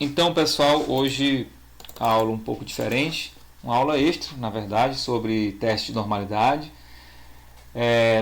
Então, pessoal, hoje a aula um pouco diferente, uma aula extra, na verdade, sobre teste de normalidade.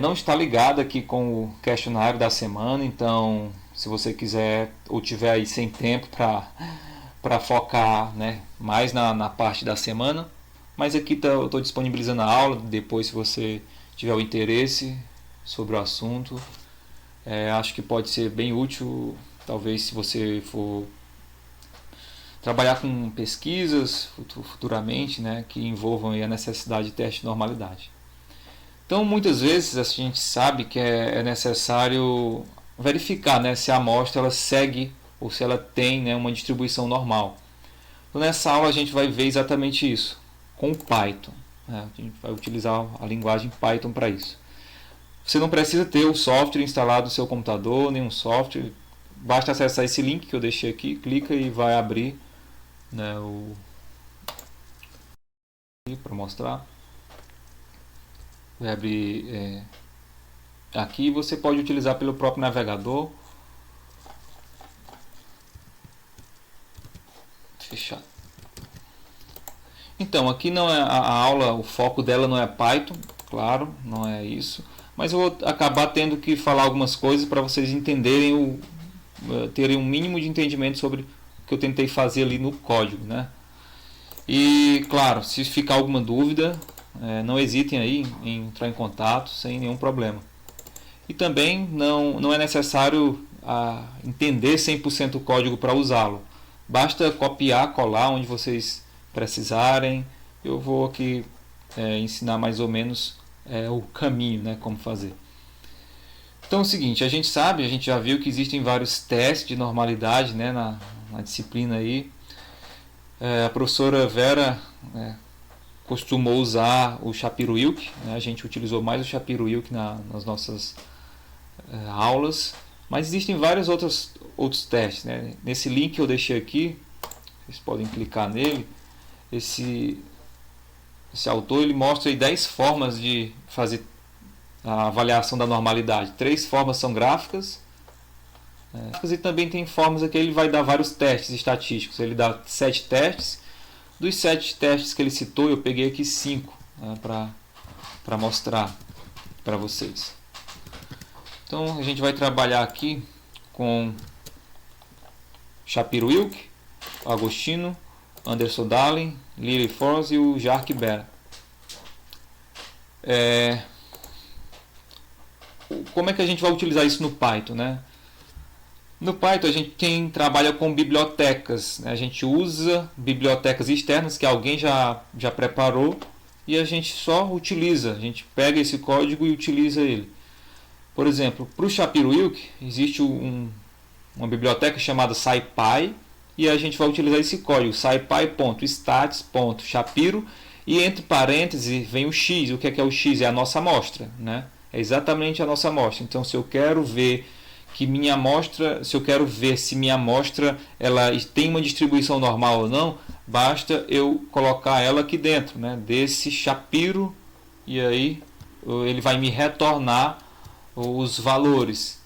Não está ligada aqui com o questionário da semana, então se você quiser ou tiver aí sem tempo para focar, né, mais na parte da semana, mas aqui eu estou disponibilizando a aula, depois se você tiver o interesse sobre o assunto, acho que pode ser bem útil, talvez se você for trabalhar com pesquisas futuramente, né, que envolvam aí a necessidade de teste de normalidade. Então, muitas vezes a gente sabe que é necessário verificar, né, se a amostra ela segue ou se ela tem, né, uma distribuição normal. Então, nessa aula a gente vai ver exatamente isso com o Python. Né? A gente vai utilizar a linguagem Python para isso. Você não precisa ter o software instalado no seu computador, nenhum software. Basta acessar esse link que eu deixei aqui, clica e vai abrir, né, para mostrar. Vai abrir aqui. Você pode utilizar pelo próprio navegador. Fechar. Então, aqui não é a aula, o foco dela não é Python, claro, não é isso. Mas eu vou acabar tendo que falar algumas coisas para vocês entenderem, terem um mínimo de entendimento sobre o que eu tentei fazer ali no código, né? E, claro, se ficar alguma dúvida, não hesitem aí em entrar em contato sem nenhum problema. E também não é necessário entender 100% o código para usá-lo. Basta copiar, colar onde vocês precisarem. Eu vou aqui ensinar mais ou menos o caminho, né, como fazer. Então é o seguinte, a gente já viu que existem vários testes de normalidade, né, na disciplina aí. A professora Vera costumou usar o Shapiro-Wilk, né? A gente utilizou mais o Shapiro-Wilk nas nossas aulas, mas existem vários outros testes, né? Nesse link que eu deixei aqui, vocês podem clicar nele. Esse autor ele mostra aí 10 formas de fazer a avaliação da normalidade. 3 formas são gráficas, e também tem formas aqui ele vai dar vários testes estatísticos. Ele dá 7 testes. Dos 7 testes que ele citou, eu peguei aqui 5, né, para mostrar para vocês. Então a gente vai trabalhar aqui com Shapiro-Wilk, Agostino, Anderson Dahlen, Lily Force e o Jark Bera. Como é que a gente vai utilizar isso no Python, né? No Python a gente trabalha com bibliotecas, né? A gente usa bibliotecas externas que alguém já preparou e a gente só utiliza, a gente pega esse código e utiliza ele. Por exemplo, para o Shapiro-Wilk existe uma biblioteca chamada SciPy e a gente vai utilizar esse código scipy.stats.shapiro e entre parênteses vem o x. O que é o x? É a nossa amostra, né? É exatamente a nossa amostra. Então, se eu quero ver se eu quero ver se minha amostra ela tem uma distribuição normal ou não, basta eu colocar ela aqui dentro, né, desse Shapiro, e aí ele vai me retornar os valores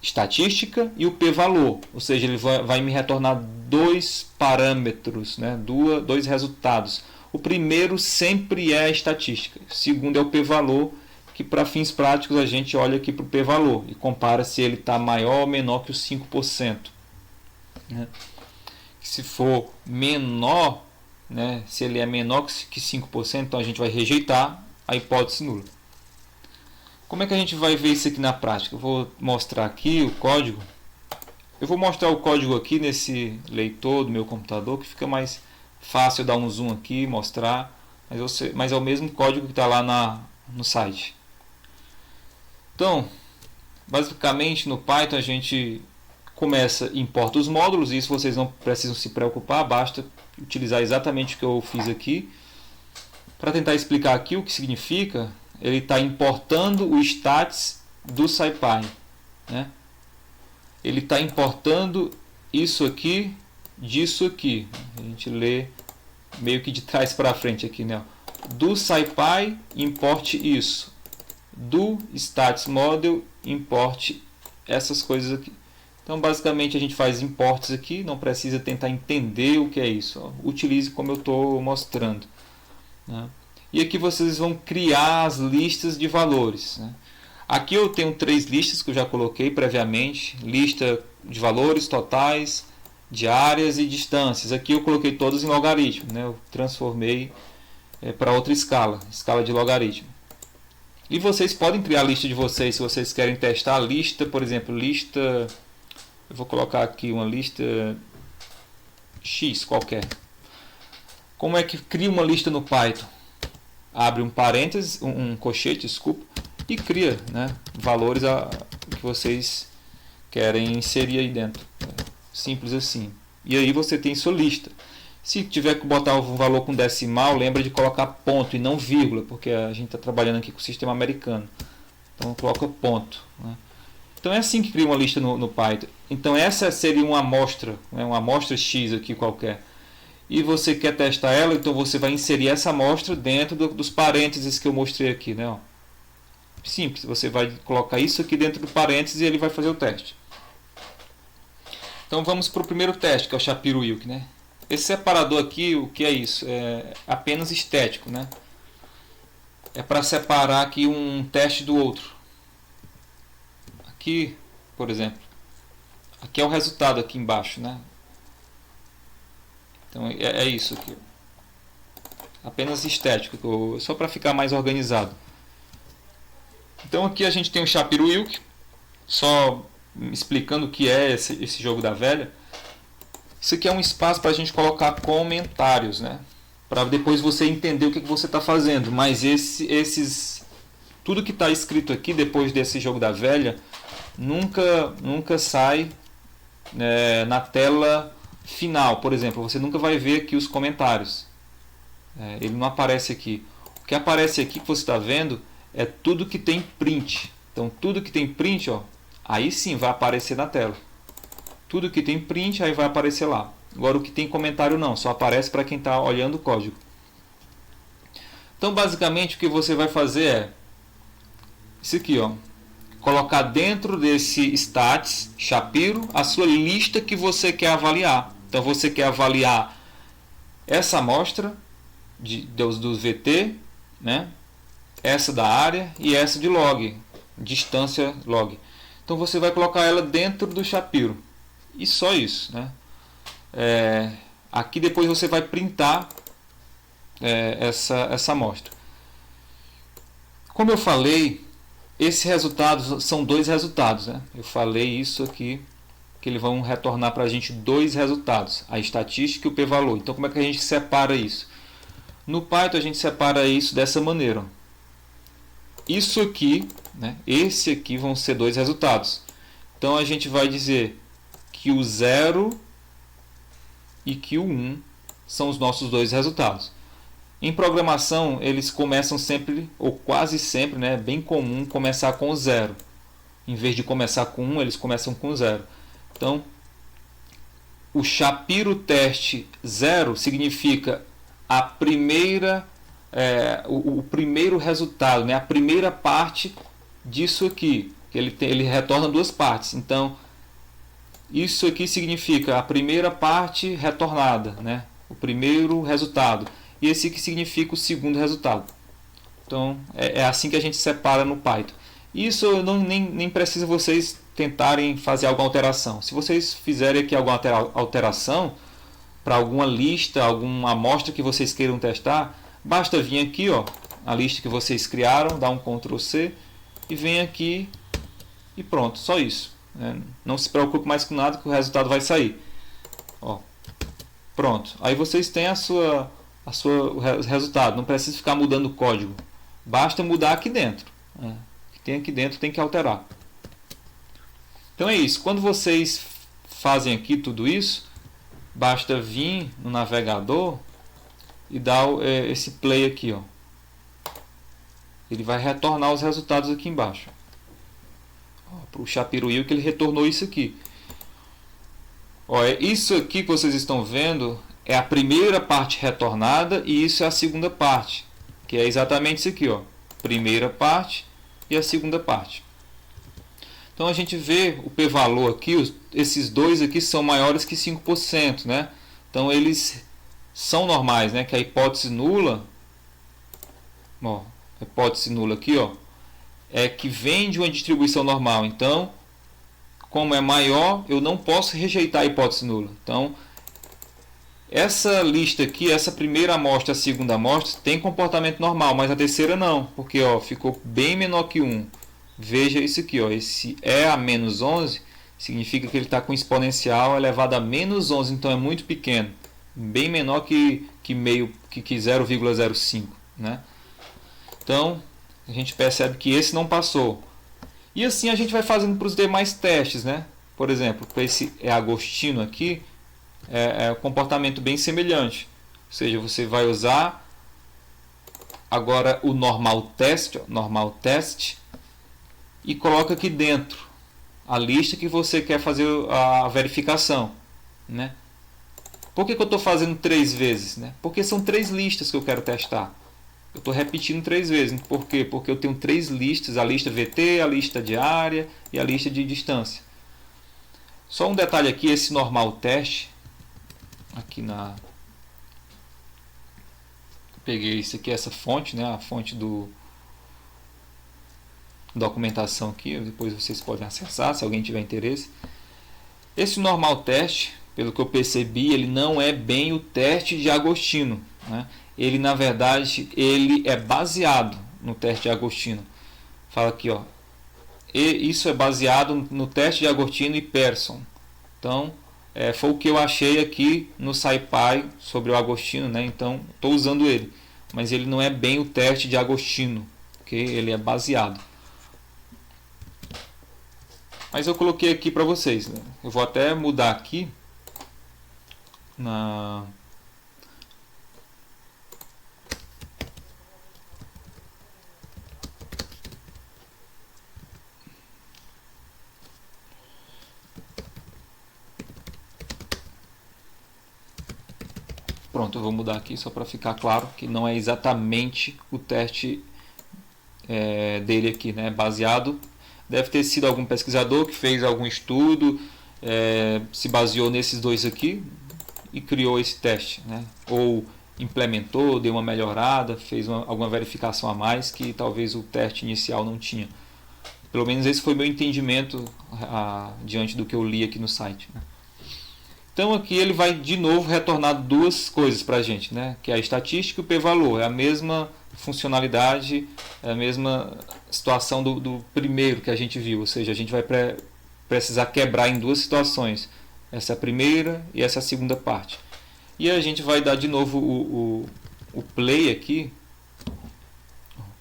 estatística e o p-valor, ou seja, ele vai me retornar 2 parâmetros, né, dois resultados. O primeiro sempre é a estatística, o segundo é o p-valor, que para fins práticos a gente olha aqui para o p-valor e compara se ele está maior ou menor que os 5%. Né? Se for menor, né, se ele é menor que 5%, então a gente vai rejeitar a hipótese nula. Como é que a gente vai ver isso aqui na prática? Eu vou mostrar aqui o código. Eu vou mostrar o código aqui nesse leitor do meu computador, que fica mais fácil dar um zoom aqui e mostrar, mas é o mesmo código que está lá no site. Então, basicamente no Python a gente importa os módulos, e isso vocês não precisam se preocupar, basta utilizar exatamente o que eu fiz aqui. Para tentar explicar aqui o que significa, ele está importando o stats do SciPy, né? Ele está importando isso aqui disso aqui. A gente lê meio que de trás para frente aqui, né? Do SciPy importe isso. Do Stats Model importe essas coisas aqui. Então, basicamente, a gente faz imports aqui, não precisa tentar entender o que é isso. Ó. Utilize como eu estou mostrando. Né? E aqui vocês vão criar as listas de valores. Né? Aqui eu tenho 3 listas que eu já coloquei previamente. Lista de valores totais, de áreas e distâncias. Aqui eu coloquei todos em logaritmo. Né? Eu transformei para outra escala de logaritmo. E vocês podem criar a lista de vocês se vocês querem testar a lista, por exemplo, lista... Eu vou colocar aqui uma lista X qualquer. Como é que cria uma lista no Python? Abre um parênteses, um colchete, desculpa, e cria, né, valores que vocês querem inserir aí dentro. Simples assim. E aí você tem sua lista. Se tiver que botar um valor com decimal, lembra de colocar ponto e não vírgula, porque a gente está trabalhando aqui com o sistema americano. Então coloca ponto. Né? Então é assim que cria uma lista no Python. Então essa seria uma amostra, né, uma amostra X aqui qualquer. E você quer testar ela, então você vai inserir essa amostra dentro dos parênteses que eu mostrei aqui. Né, ó. Simples, você vai colocar isso aqui dentro do parênteses e ele vai fazer o teste. Então vamos para o primeiro teste, que é o Shapiro-Wilk. Né? Esse separador aqui, o que é isso? É apenas estético. Né? É para separar aqui um teste do outro. Aqui, por exemplo, aqui é o resultado aqui embaixo, né? Então é isso aqui. Apenas estético, só para ficar mais organizado. Então aqui a gente tem o Shapiro-Wilk, só explicando o que é esse jogo da velha. Isso aqui é um espaço para a gente colocar comentários, né? Para depois você entender o que você está fazendo. Mas tudo que está escrito aqui depois desse jogo da velha nunca sai na tela final. Por exemplo, você nunca vai ver aqui os comentários. Ele não aparece aqui. O que aparece aqui que você está vendo é tudo que tem print. Então tudo que tem print, ó, aí sim vai aparecer na tela. Tudo que tem print aí vai aparecer lá. Agora o que tem comentário não, só aparece para quem está olhando o código. Então basicamente o que você vai fazer é isso aqui, ó. Colocar dentro desse stats Shapiro a sua lista que você quer avaliar. Então você quer avaliar essa amostra dos VT, né? Essa da área e essa de log, distância log. Então você vai colocar ela dentro do Shapiro. E só isso, né? Aqui depois você vai printar essa amostra. Como eu falei, esses resultados são 2 resultados. Né? Eu falei isso aqui, que eles vão retornar para a gente 2 resultados, a estatística e o p-valor. Então como é que a gente separa isso? No Python a gente separa isso dessa maneira. Isso aqui, né? Esse aqui vão ser 2 resultados. Então a gente vai dizer que o 0 e que o 1 são os nossos 2 resultados. Em programação, eles começam sempre, ou quase sempre, né, é bem comum começar com 0. Em vez de começar com 1, eles começam com 0. Então, o Shapiro teste 0 significa a primeira, o primeiro resultado, né, a primeira parte disso aqui. Ele retorna 2 partes. Então, isso aqui significa a primeira parte retornada, né, o primeiro resultado. E esse aqui significa o segundo resultado. Então é assim que a gente separa no Python. Isso nem precisa vocês tentarem fazer alguma alteração. Se vocês fizerem aqui alguma alteração para alguma lista, alguma amostra que vocês queiram testar, basta vir aqui, ó, a lista que vocês criaram, dar um Ctrl C e vem aqui e pronto, só isso. Não se preocupe mais com nada que o resultado vai sair. Ó, pronto. Aí vocês têm o resultado, não precisa ficar mudando o código, basta mudar aqui dentro. O que tem aqui dentro tem que alterar. Então é isso, quando vocês fazem aqui tudo isso, basta vir no navegador e dar esse play aqui, ó. Ele vai retornar os resultados aqui embaixo. Para o Shapiro-Wilk ele retornou isso aqui. Ó, isso aqui que vocês estão vendo é a primeira parte retornada e isso é a segunda parte, que é exatamente isso aqui, ó, primeira parte e a segunda parte. Então a gente vê o p-valor aqui, esses dois aqui são maiores que 5%, né? Então eles são normais, né? Que a hipótese nula, ó, a hipótese nula aqui, ó, é que vem de uma distribuição normal. Então, como é maior, eu não posso rejeitar a hipótese nula. Então, essa lista aqui, essa primeira amostra, a segunda amostra, tem comportamento normal, mas a terceira não, porque ó, ficou bem menor que 1. Veja isso aqui, ó, esse E a menos 11 significa que ele está com exponencial elevado a menos 11, então é muito pequeno, bem menor que 0,05, né? Então, a gente percebe que esse não passou. E assim a gente vai fazendo para os demais testes, né? Por exemplo, para esse agostino aqui, é um comportamento bem semelhante. Ou seja, você vai usar agora o normal test, e coloca aqui dentro a lista que você quer fazer a verificação, né? Por que eu estou fazendo 3 vezes, né? Porque são 3 listas que eu quero testar. Eu estou repetindo 3 vezes. Por quê? Porque eu tenho 3 listas, a lista VT, a lista de área e a lista de distância. Só um detalhe aqui, esse normal teste, aqui na... peguei isso aqui, essa fonte, né? A fonte do documentação aqui, depois vocês podem acessar se alguém tiver interesse. Esse normal teste, pelo que eu percebi, ele não é bem o teste de Agostino, né? Ele, na verdade, ele é baseado no teste de Agostino. Fala aqui, ó. E isso é baseado no teste de Agostino e Pearson. Então, foi o que eu achei aqui no SciPy sobre o Agostino, né? Então, estou usando ele. Mas ele não é bem o teste de Agostino, okay? Ele é baseado. Mas eu coloquei aqui para vocês, né? Eu vou até mudar aqui na... Pronto, eu vou mudar aqui só para ficar claro que não é exatamente o teste dele aqui, né? Baseado, deve ter sido algum pesquisador que fez algum estudo, se baseou nesses dois aqui e criou esse teste, né? Ou implementou, deu uma melhorada, fez alguma verificação a mais que talvez o teste inicial não tinha. Pelo menos esse foi meu entendimento diante do que eu li aqui no site, né? Então aqui ele vai de novo retornar 2 coisas para a gente, né? Que é a estatística e o p-valor. É a mesma funcionalidade, é a mesma situação do primeiro que a gente viu. Ou seja, a gente vai precisar quebrar em 2 situações. Essa é a primeira e essa é a segunda parte. E a gente vai dar de novo o play aqui.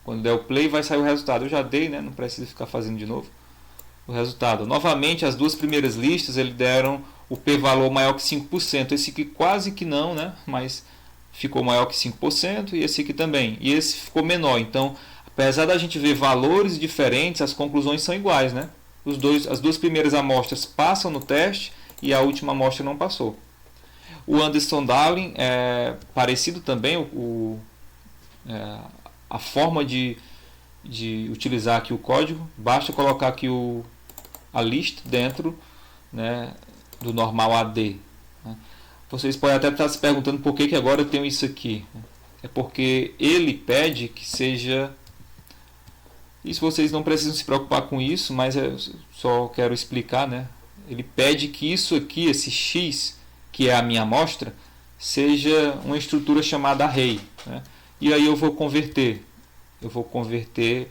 Quando der o play vai sair o resultado. Eu já dei, né? Não precisa ficar fazendo de novo o resultado. Novamente, as 2 primeiras listas ele deram o p-valor maior que 5%. Esse aqui quase que não, né? Mas ficou maior que 5% e esse aqui também. E esse ficou menor. Então, apesar da gente ver valores diferentes, as conclusões são iguais, né? As 2 primeiras amostras passam no teste e a última amostra não passou. O Anderson-Darling é parecido também. A forma de utilizar aqui o código, basta colocar aqui a lista dentro, né, do normal AD, né? Vocês podem até estar se perguntando por que agora eu tenho isso aqui. É porque ele pede que seja... Isso vocês não precisam se preocupar com isso, mas eu só quero explicar, né? Ele pede que isso aqui, esse X, que é a minha amostra, seja uma estrutura chamada array, né? E aí eu vou converter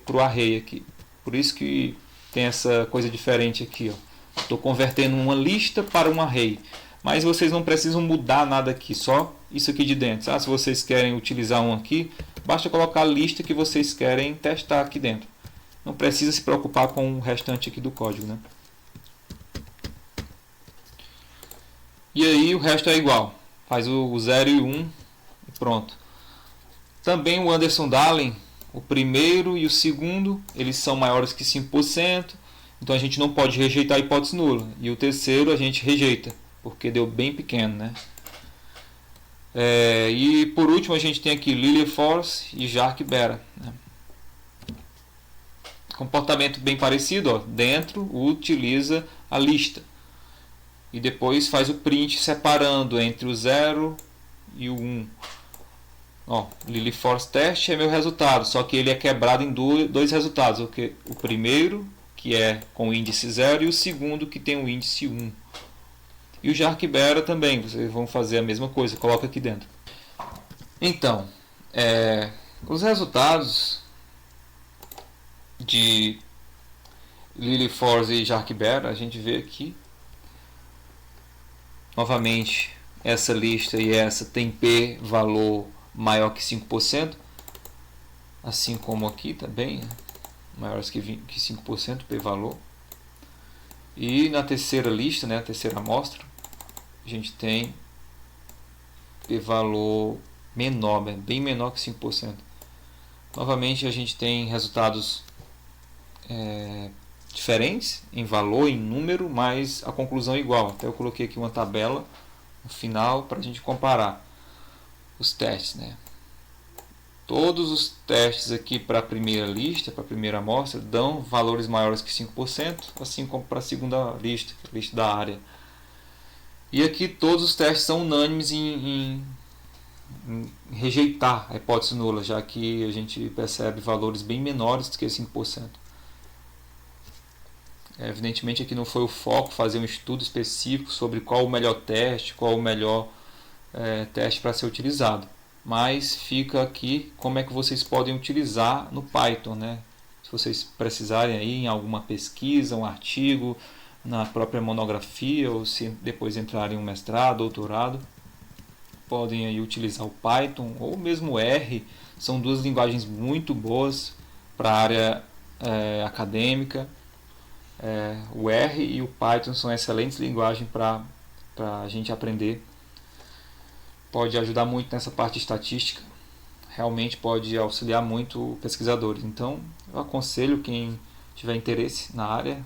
para o array aqui. Por isso que tem essa coisa diferente aqui, ó. Estou convertendo uma lista para um array. Mas vocês não precisam mudar nada aqui, só isso aqui de dentro. Se vocês querem utilizar um aqui, basta colocar a lista que vocês querem testar aqui dentro. Não precisa se preocupar com o restante aqui do código, né? E aí o resto é igual. Faz o 0 e 1 e pronto. Também o Anderson-Darling, o primeiro e o segundo, eles são maiores que 5%. Então a gente não pode rejeitar a hipótese nula. E o terceiro a gente rejeita, porque deu bem pequeno, né? E por último a gente tem aqui Lilieforce e Jarque Bera, né? comportamento bem parecido, ó, dentro utiliza a lista e depois faz o print separando entre o 0 e o 1. Ó, LilyForce teste é meu resultado, só que ele é quebrado em dois resultados, o primeiro que é com o índice 0 e o segundo que tem o índice 1. E o Jarkbera também, vocês vão fazer a mesma coisa, coloca aqui dentro. Então, os resultados de LilyForce e Jarkbera a gente vê aqui. Novamente, essa lista e essa tem P valor maior que 5%, assim como aqui também, maiores que 5% P valor. E na terceira lista, né, a terceira amostra, a gente tem P valor menor, bem menor que 5%. Novamente a gente tem resultados diferentes em valor, em número, mas a conclusão é igual. Até eu coloquei aqui uma tabela no final para a gente comparar os testes, né? Todos os testes aqui para a primeira lista, para a primeira amostra, dão valores maiores que 5%, assim como para a segunda lista, a lista da área. E aqui todos os testes são unânimes em rejeitar a hipótese nula, já que a gente percebe valores bem menores do que 5%. Evidentemente aqui não foi o foco fazer um estudo específico sobre qual o melhor teste, qual o melhor teste para ser utilizado. Mas fica aqui como é que vocês podem utilizar no Python, né? Se vocês precisarem aí em alguma pesquisa, um artigo, na própria monografia, ou se depois entrarem em um mestrado, doutorado, podem aí utilizar o Python ou mesmo o R. São duas linguagens muito boas para a área acadêmica. O R e o Python são excelentes linguagens para a gente aprender. Pode ajudar muito nessa parte estatística, realmente pode auxiliar muito pesquisadores. Então, eu aconselho quem tiver interesse na área,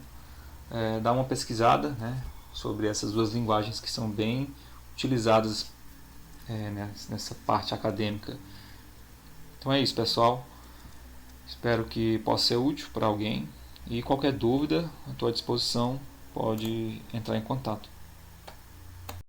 dar uma pesquisada, né, sobre essas duas linguagens que são bem utilizadas nessa parte acadêmica. Então é isso, pessoal. Espero que possa ser útil para alguém. E qualquer dúvida, estou à disposição, pode entrar em contato.